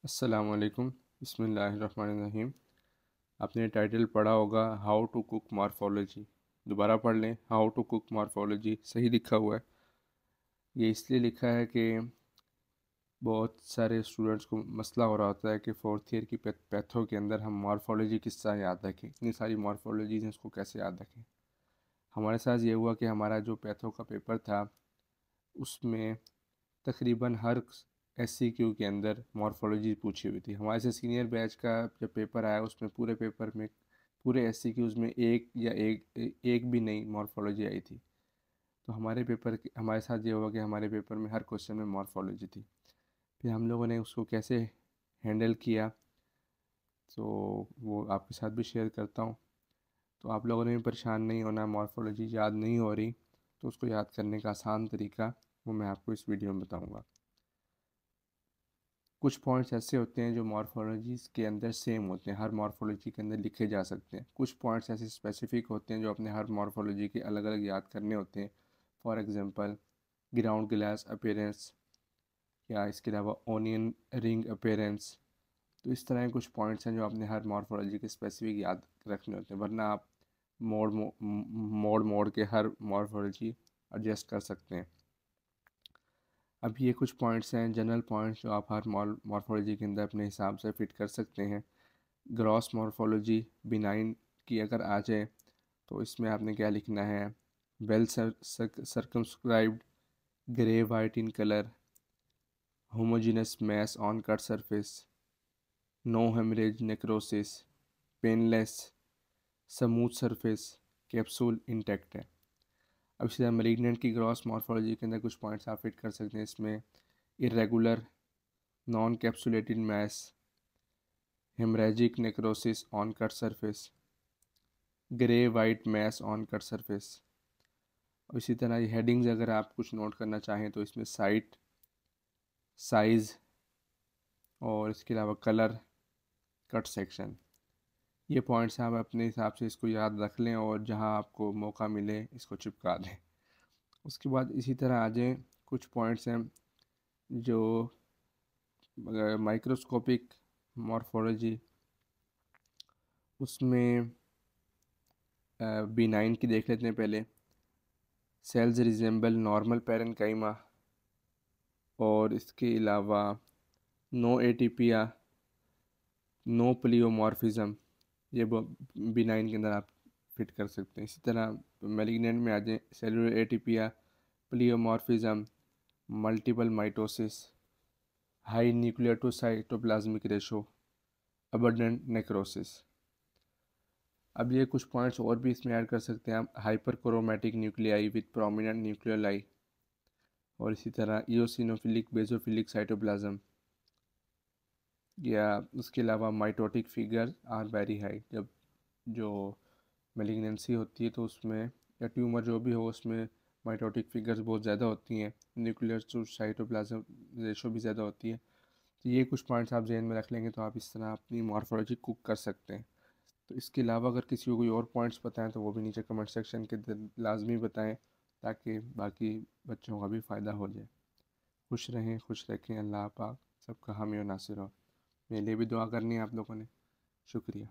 अस्सलाम वालेकुम। बिस्मिल्लाहिर्रहमानिर्रहीम। आपने टाइटल पढ़ा होगा हाउ टू कुक मॉर्फोलॉजी। दोबारा पढ़ लें, हाउ टू कुक मॉर्फोलॉजी सही लिखा हुआ है। ये इसलिए लिखा है कि बहुत सारे स्टूडेंट्स को मसला हो रहा होता है कि फोर्थ ईयर की पैथो के अंदर हम मॉर्फोलॉजी किस तरह याद रखें, इतनी सारी मॉर्फोलॉजीज हैं, उसको कैसे याद रखें। हमारे साथ ये हुआ कि हमारा जो पैथो का पेपर था उसमें तकरीबन हर SCQ के अंदर मॉर्फोलॉजी पूछी हुई थी। हमारे से सीनियर बैच का जब पेपर आया उसमें पूरे पेपर में पूरे SCQs में एक भी नई मॉर्फोलॉजी आई थी। तो हमारे साथ ये हुआ कि हमारे पेपर में हर क्वेश्चन में मॉर्फोलॉजी थी। फिर हम लोगों ने उसको कैसे हैंडल किया तो वो आपके साथ भी शेयर करता हूँ। तो आप लोगों ने भी परेशान नहीं होना, मॉर्फोलॉजी याद नहीं हो रही तो उसको याद करने का आसान तरीका वो मैं आपको इस वीडियो में बताऊँगा। कुछ पॉइंट्स ऐसे होते हैं जो मॉर्फोलॉजीज़ के अंदर सेम होते हैं, हर मॉर्फोलॉजी के अंदर लिखे जा सकते हैं। कुछ पॉइंट्स ऐसे स्पेसिफिक होते हैं जो अपने हर मॉर्फोलॉजी के अलग अलग याद करने होते हैं। For example ground glass appearance या इसके अलावा ओनियन रिंग अपीयरेंस। तो इस तरह के कुछ पॉइंट्स हैं जो अपने हर मॉर्फोलॉजी के स्पेसिफिक याद रखने होते हैं, वरना आप मोड़ के हर मॉर्फोलॉजी एडजस्ट कर सकते हैं। अब ये कुछ पॉइंट्स हैं, जनरल पॉइंट्स, जो आप हर मॉर्फोलॉजी के अंदर अपने हिसाब से फिट कर सकते हैं। ग्रॉस मॉर्फोलॉजी बिनाइन की अगर आ जाए तो इसमें आपने क्या लिखना है? Well circumscribed, grey white in colour, homogenous mass on cut surface, no haemorrhage necrosis, painless, smooth surface, capsule intact है। अब इसी तरह मलिग्नेंट की ग्रॉस मॉर्फोलॉजी के अंदर कुछ पॉइंट्स आप फिट कर सकते हैं। इसमें irregular non capsulated mass, haemorrhagic necrosis on cut surface, grey white mass on cut surface. और इसी तरह ये हेडिंग्स अगर आप कुछ नोट करना चाहें तो इसमें साइट, साइज़ और इसके अलावा कलर, कट सेक्शन, ये पॉइंट्स आप अपने हिसाब से इसको याद रख लें और जहां आपको मौका मिले इसको चिपका दें। उसके बाद इसी तरह आ जाएँ, कुछ पॉइंट्स हैं जो माइक्रोस्कोपिक मॉर्फोलॉजी, उसमें B9 की देख लेते हैं पहले। सेल्स रिजेंबल नॉर्मल पैरेन्काइमा, और इसके अलावा नो एटीपिया, नो प्लियोमॉर्फिज्म, ये B9 के अंदर आप फिट कर सकते हैं। इसी तरह मैलिग्नेंट में आ जाए, cellular atypia, pleomorphism, multiple mitosis, high nuclear to cytoplasmic ratio, abundant necrosis. अब ये कुछ पॉइंट्स और भी इसमें ऐड कर सकते हैं आप। Hyperchromatic nuclei with prominent nucleoli, और इसी तरह इओसिनोफिलिक बेसोफिलिक साइटोप्लाज्म, या उसके अलावा mitotic figure are very high. जब जो मेलिग्नेंसी होती है तो उसमें, या ट्यूमर जो भी हो, उसमें माइटोटिक फिगर्स बहुत ज़्यादा होती हैं, न्यूक्लियर टू साइटोप्लाज्म रेशो भी ज़्यादा होती है। तो ये कुछ पॉइंट्स आप जहन में रख लेंगे तो आप इस तरह अपनी मॉर्फोलॉजी कुक कर सकते हैं। तो इसके अलावा अगर किसी को कोई और पॉइंट्स बताएं तो वो भी नीचे कमेंट सेक्शन के लाजमी बताएं, ताकि बाकी बच्चों का भी फ़ायदा हो जाए। खुश रहें, खुश रखें। अल्लाह पाक सबका हामी और नासिर हो। मेरे लिए भी दुआ करनी है आप लोगों ने। शुक्रिया।